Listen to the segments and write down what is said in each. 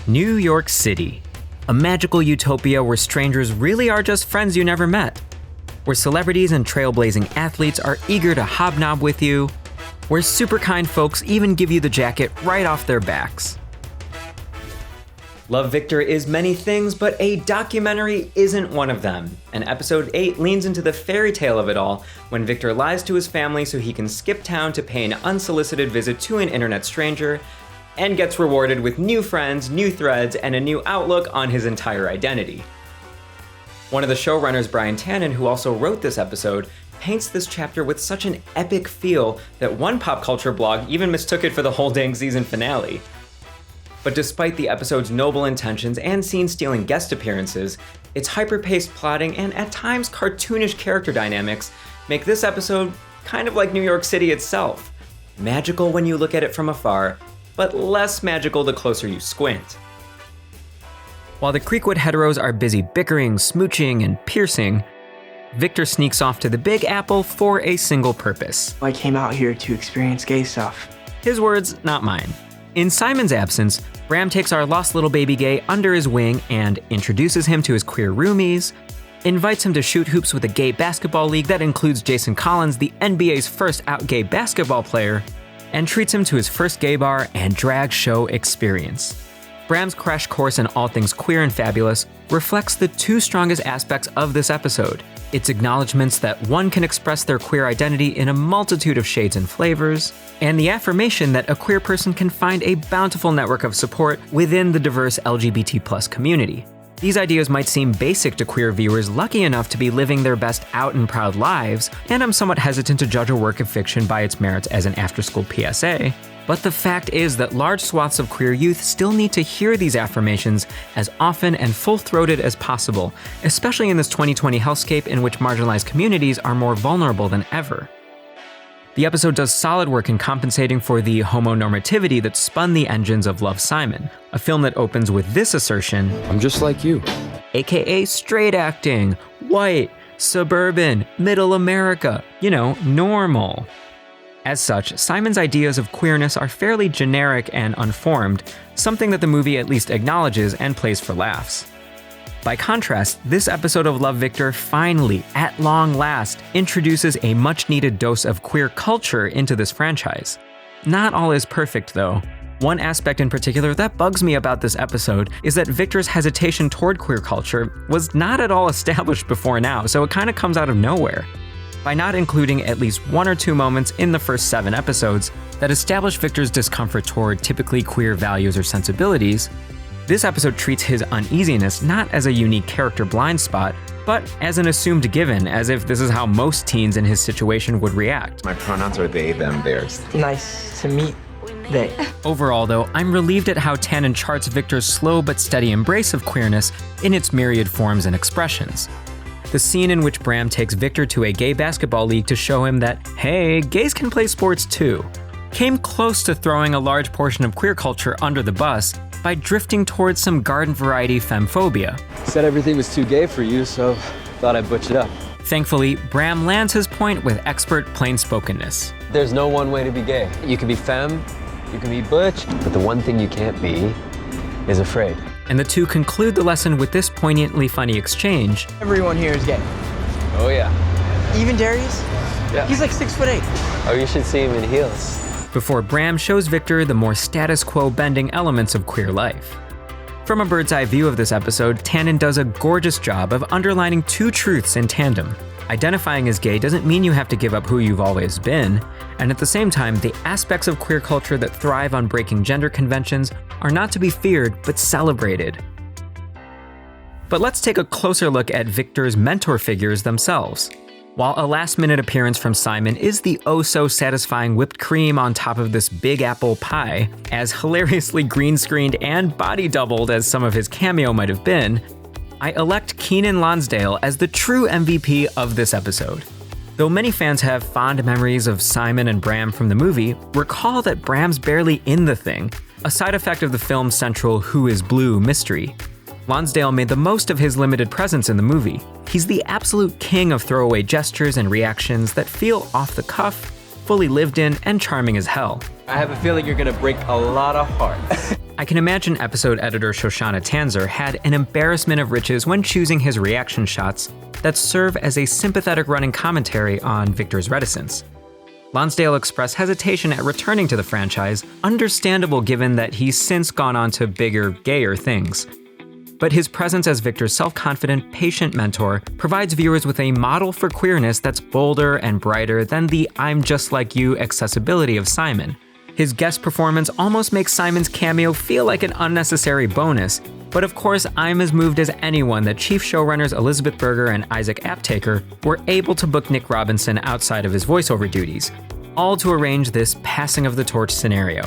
New York City, a magical utopia where strangers really are just friends you never met, where celebrities and trailblazing athletes are eager to hobnob with you, where super kind folks even give you the jacket right off their backs. Love, Victor is many things, but a documentary isn't one of them, and episode 8 leans into the fairy tale of it all when Victor lies to his family so he can skip town to pay an unsolicited visit to an internet stranger, and gets rewarded with new friends, new threads, and a new outlook on his entire identity. One of the showrunners, Brian Tannen, who also wrote this episode, paints this chapter with such an epic feel that one pop culture blog even mistook it for the whole dang season finale. But despite the episode's noble intentions and scene-stealing guest appearances, its hyper-paced plotting and at times cartoonish character dynamics make this episode kind of like New York City itself. Magical when you look at it from afar, but less magical the closer you squint. While the Creekwood heteros are busy bickering, smooching, and piercing, Victor sneaks off to the Big Apple for a single purpose. I came out here to experience gay stuff. His words, not mine. In Simon's absence, Bram takes our lost little baby gay under his wing and introduces him to his queer roomies, invites him to shoot hoops with a gay basketball league that includes Jason Collins, the NBA's first out gay basketball player, and treats him to his first gay bar and drag show experience. Bram's crash course in all things queer and fabulous reflects the two strongest aspects of this episode: its acknowledgments that one can express their queer identity in a multitude of shades and flavors, and the affirmation that a queer person can find a bountiful network of support within the diverse LGBT+ community. These ideas might seem basic to queer viewers lucky enough to be living their best out and proud lives, and I'm somewhat hesitant to judge a work of fiction by its merits as an after-school PSA, but the fact is that large swaths of queer youth still need to hear these affirmations as often and full-throated as possible, especially in this 2020 hellscape in which marginalized communities are more vulnerable than ever. The episode does solid work in compensating for the homonormativity that spun the engines of Love, Simon, a film that opens with this assertion: I'm just like you. AKA straight acting, white, suburban, middle America, normal. As such, Simon's ideas of queerness are fairly generic and unformed, something that the movie at least acknowledges and plays for laughs. By contrast, this episode of Love, Victor finally, at long last, introduces a much-needed dose of queer culture into this franchise. Not all is perfect, though. One aspect in particular that bugs me about this episode is that Victor's hesitation toward queer culture was not at all established before now, so it kind of comes out of nowhere. By not including at least one or two moments in the first 7 episodes that establish Victor's discomfort toward typically queer values or sensibilities, this episode treats his uneasiness not as a unique character blind spot, but as an assumed given, as if this is how most teens in his situation would react. My pronouns are they, them, theirs. Nice to meet they. Overall, though, I'm relieved at how Tannen charts Victor's slow but steady embrace of queerness in its myriad forms and expressions. The scene in which Bram takes Victor to a gay basketball league to show him that, hey, gays can play sports too, came close to throwing a large portion of queer culture under the bus by drifting towards some garden variety femphobia. Said everything was too gay for you, so thought I'd butch it up. Thankfully, Bram lands his point with expert plain-spokenness. There's no one way to be gay. You can be femme, you can be butch, but the one thing you can't be is afraid. And the two conclude the lesson with this poignantly funny exchange. Everyone here is gay. Oh yeah. Even Darius? Yeah. He's like 6'8". Oh, you should see him in heels. Before Bram shows Victor the more status quo bending elements of queer life. From a bird's eye view of this episode, Tannen does a gorgeous job of underlining two truths in tandem. Identifying as gay doesn't mean you have to give up who you've always been, and at the same time, the aspects of queer culture that thrive on breaking gender conventions are not to be feared, but celebrated. But let's take a closer look at Victor's mentor figures themselves. While a last-minute appearance from Simon is the oh-so-satisfying whipped cream on top of this Big Apple pie, as hilariously green-screened and body-doubled as some of his cameo might have been, I elect Keiynan Lonsdale as the true MVP of this episode. Though many fans have fond memories of Simon and Bram from the movie, recall that Bram's barely in the thing, a side effect of the film's central Who is Blue mystery. Lonsdale made the most of his limited presence in the movie. He's the absolute king of throwaway gestures and reactions that feel off the cuff, fully lived in, and charming as hell. I have a feeling you're gonna break a lot of hearts. I can imagine episode editor Shoshana Tanzer had an embarrassment of riches when choosing his reaction shots that serve as a sympathetic running commentary on Victor's reticence. Lonsdale expressed hesitation at returning to the franchise, understandable given that he's since gone on to bigger, gayer things. But his presence as Victor's self-confident, patient mentor provides viewers with a model for queerness that's bolder and brighter than the I'm just like you accessibility of Simon. His guest performance almost makes Simon's cameo feel like an unnecessary bonus, but of course I'm as moved as anyone that chief showrunners Elizabeth Berger and Isaac Aptaker were able to book Nick Robinson outside of his voiceover duties, all to arrange this passing of the torch scenario.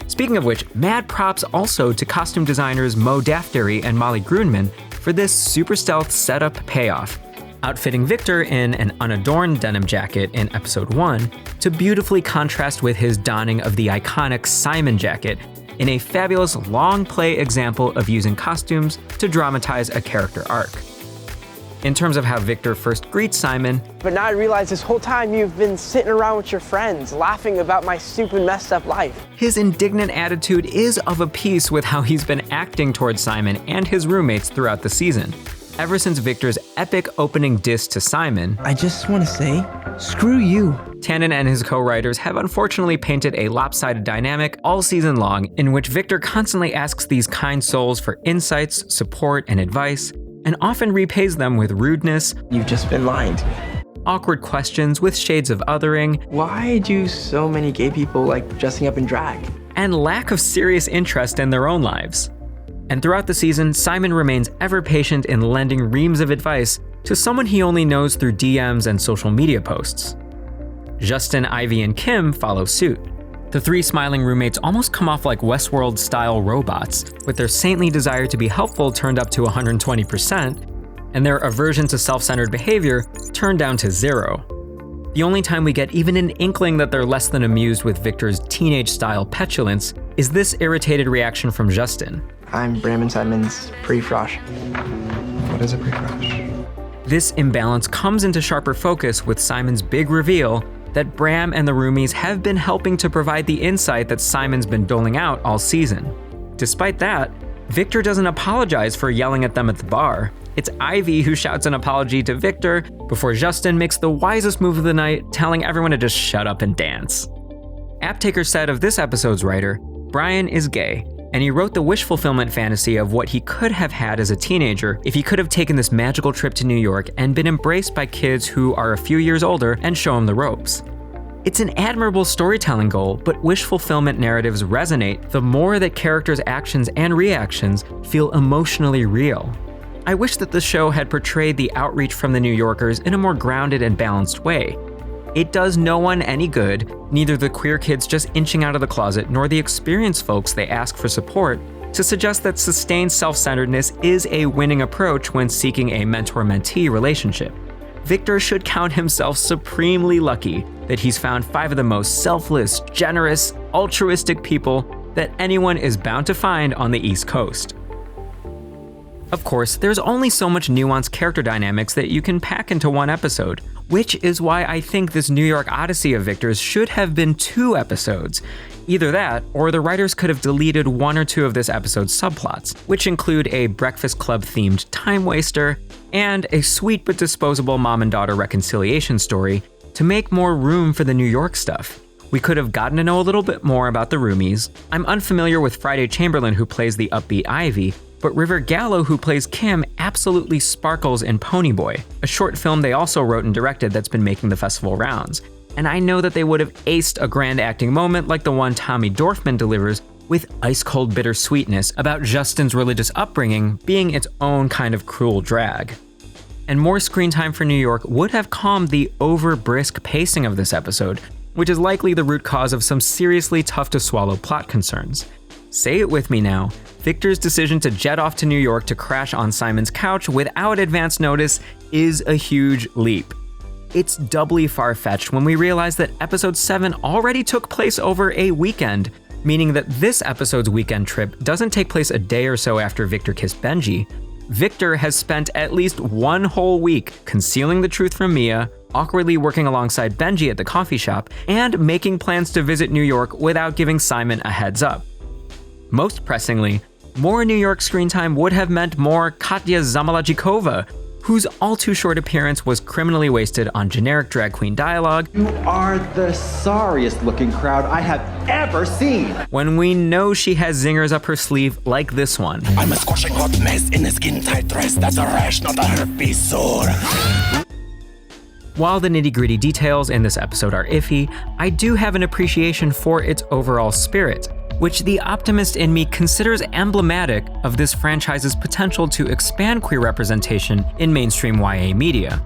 Speaking of which, mad props also to costume designers Mo Daftery and Molly Grunman for this super stealth setup payoff, outfitting Victor in an unadorned denim jacket in episode 1 to beautifully contrast with his donning of the iconic Simon jacket in a fabulous long play example of using costumes to dramatize a character arc. In terms of how Victor first greets Simon, But now I realize this whole time you've been sitting around with your friends, laughing about my stupid, messed up life. his indignant attitude is of a piece with how he's been acting towards Simon and his roommates throughout the season. Ever since Victor's epic opening diss to Simon, I just want to say, screw you. Tannen and his co-writers have unfortunately painted a lopsided dynamic all season long in which Victor constantly asks these kind souls for insights, support, and advice, and often repays them with rudeness, You've just been lying to me. awkward questions with shades of othering, Why do so many gay people like dressing up in drag? and lack of serious interest in their own lives. And throughout the season, Simon remains ever patient in lending reams of advice to someone he only knows through DMs and social media posts. Justin, Ivy, and Kim follow suit. The three smiling roommates almost come off like Westworld-style robots, with their saintly desire to be helpful turned up to 120%, and their aversion to self-centered behavior turned down to 0. The only time we get even an inkling that they're less than amused with Victor's teenage-style petulance is this irritated reaction from Justin. I'm Bram and Simon's pre-frosh. What is a pre-crush? This imbalance comes into sharper focus with Simon's big reveal that Bram and the roomies have been helping to provide the insight that Simon's been doling out all season. Despite that, Victor doesn't apologize for yelling at them at the bar. It's Ivy who shouts an apology to Victor before Justin makes the wisest move of the night, telling everyone to just shut up and dance. Aptaker said of this episode's writer, Brian is gay, and he wrote the wish fulfillment fantasy of what he could have had as a teenager if he could have taken this magical trip to New York and been embraced by kids who are a few years older and show him the ropes. It's an admirable storytelling goal, but wish fulfillment narratives resonate the more that characters' actions and reactions feel emotionally real. I wish that the show had portrayed the outreach from the New Yorkers in a more grounded and balanced way. It does no one any good, neither the queer kids just inching out of the closet nor the experienced folks they ask for support, to suggest that sustained self-centeredness is a winning approach when seeking a mentor-mentee relationship. Victor should count himself supremely lucky that he's found 5 of the most selfless, generous, altruistic people that anyone is bound to find on the East Coast. Of course, there's only so much nuanced character dynamics that you can pack into one episode, which is why I think this New York Odyssey of Victor's should have been 2 episodes. Either that, or the writers could have deleted 1 or 2 of this episode's subplots, which include a Breakfast Club-themed time waster and a sweet but disposable mom and daughter reconciliation story to make more room for the New York stuff. We could have gotten to know a little bit more about the roomies. I'm unfamiliar with Friday Chamberlain, who plays the upbeat Ivy, but River Gallo, who plays Kim, absolutely sparkles in Ponyboy, a short film they also wrote and directed that's been making the festival rounds. And I know that they would have aced a grand acting moment like the one Tommy Dorfman delivers with ice-cold bittersweetness about Justin's religious upbringing being its own kind of cruel drag. And more screen time for New York would have calmed the over-brisk pacing of this episode, which is likely the root cause of some seriously tough-to-swallow plot concerns. Say it with me now, Victor's decision to jet off to New York to crash on Simon's couch without advance notice is a huge leap. It's doubly far-fetched when we realize that episode 7 already took place over a weekend, meaning that this episode's weekend trip doesn't take place a day or so after Victor kissed Benji. Victor has spent at least 1 whole week concealing the truth from Mia, awkwardly working alongside Benji at the coffee shop, and making plans to visit New York without giving Simon a heads up. Most pressingly, more New York screen time would have meant more Katya Zamalajikova, whose all-too-short appearance was criminally wasted on generic drag queen dialogue. You are the sorriest-looking crowd I have ever seen. When we know she has zingers up her sleeve like this one. I'm a squashing hot mess in a skin-tight dress. That's a rash, not a herpes sore. While the nitty-gritty details in this episode are iffy, I do have an appreciation for its overall spirit, which the optimist in me considers emblematic of this franchise's potential to expand queer representation in mainstream YA media.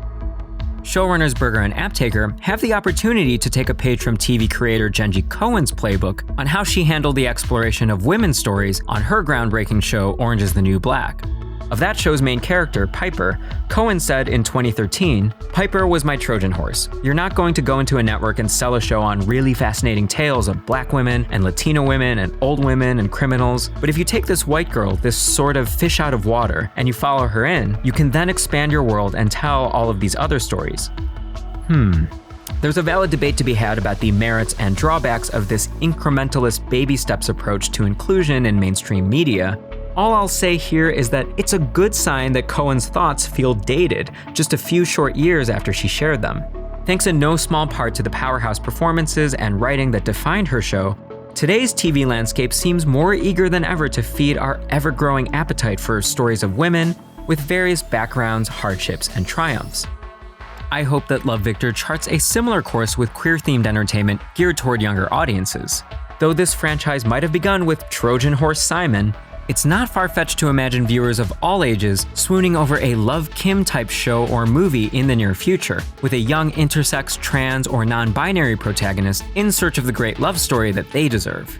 Showrunners Berger and Aptaker have the opportunity to take a page from TV creator Jenji Kohan's playbook on how she handled the exploration of women's stories on her groundbreaking show Orange is the New Black. Of that show's main character, Piper, Kohan said in 2013, "Piper was my Trojan horse. You're not going to go into a network and sell a show on really fascinating tales of black women and Latino women and old women and criminals, but if you take this white girl, this sort of fish out of water, and you follow her in, you can then expand your world and tell all of these other stories." There's a valid debate to be had about the merits and drawbacks of this incrementalist baby steps approach to inclusion in mainstream media. All I'll say here is that it's a good sign that Kohan's thoughts feel dated just a few short years after she shared them. Thanks in no small part to the powerhouse performances and writing that defined her show, today's TV landscape seems more eager than ever to feed our ever-growing appetite for stories of women with various backgrounds, hardships, and triumphs. I hope that Love Victor charts a similar course with queer-themed entertainment geared toward younger audiences. Though this franchise might have begun with Trojan Horse Simon, it's not far-fetched to imagine viewers of all ages swooning over a Love Kim-type show or movie in the near future, with a young intersex, trans, or non-binary protagonist in search of the great love story that they deserve.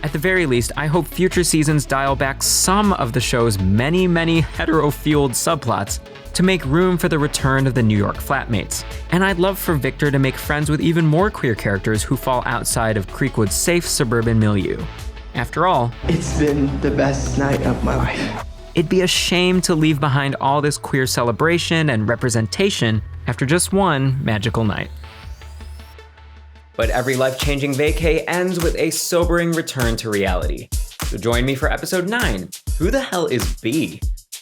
At the very least, I hope future seasons dial back some of the show's many hetero-fueled subplots to make room for the return of the New York flatmates. And I'd love for Victor to make friends with even more queer characters who fall outside of Creekwood's safe suburban milieu. After all, It's been the best night of my life. it'd be a shame to leave behind all this queer celebration and representation after just one magical night. But every life-changing vacay ends with a sobering return to reality. So join me for episode 9, Who the Hell is B?,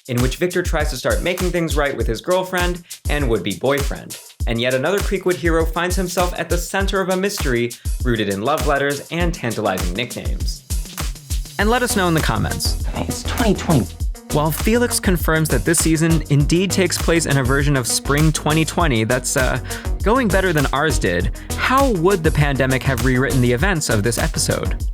in which Victor tries to start making things right with his girlfriend and would-be boyfriend. And yet another Creekwood hero finds himself at the center of a mystery rooted in love letters and tantalizing nicknames. And let us know in the comments. It's 2020. While Felix confirms that this season indeed takes place in a version of spring 2020 that's going better than ours did, how would the pandemic have rewritten the events of this episode?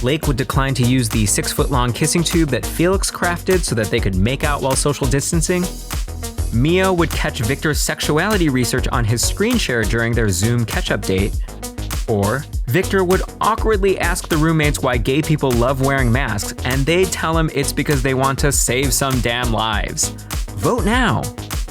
Lake would decline to use the 6-foot-long kissing tube that Felix crafted so that they could make out while social distancing. Mia would catch Victor's sexuality research on his screen share during their Zoom catch-up date. Or Victor would awkwardly ask the roommates why gay people love wearing masks, and they'd tell him it's because they want to save some damn lives. Vote now!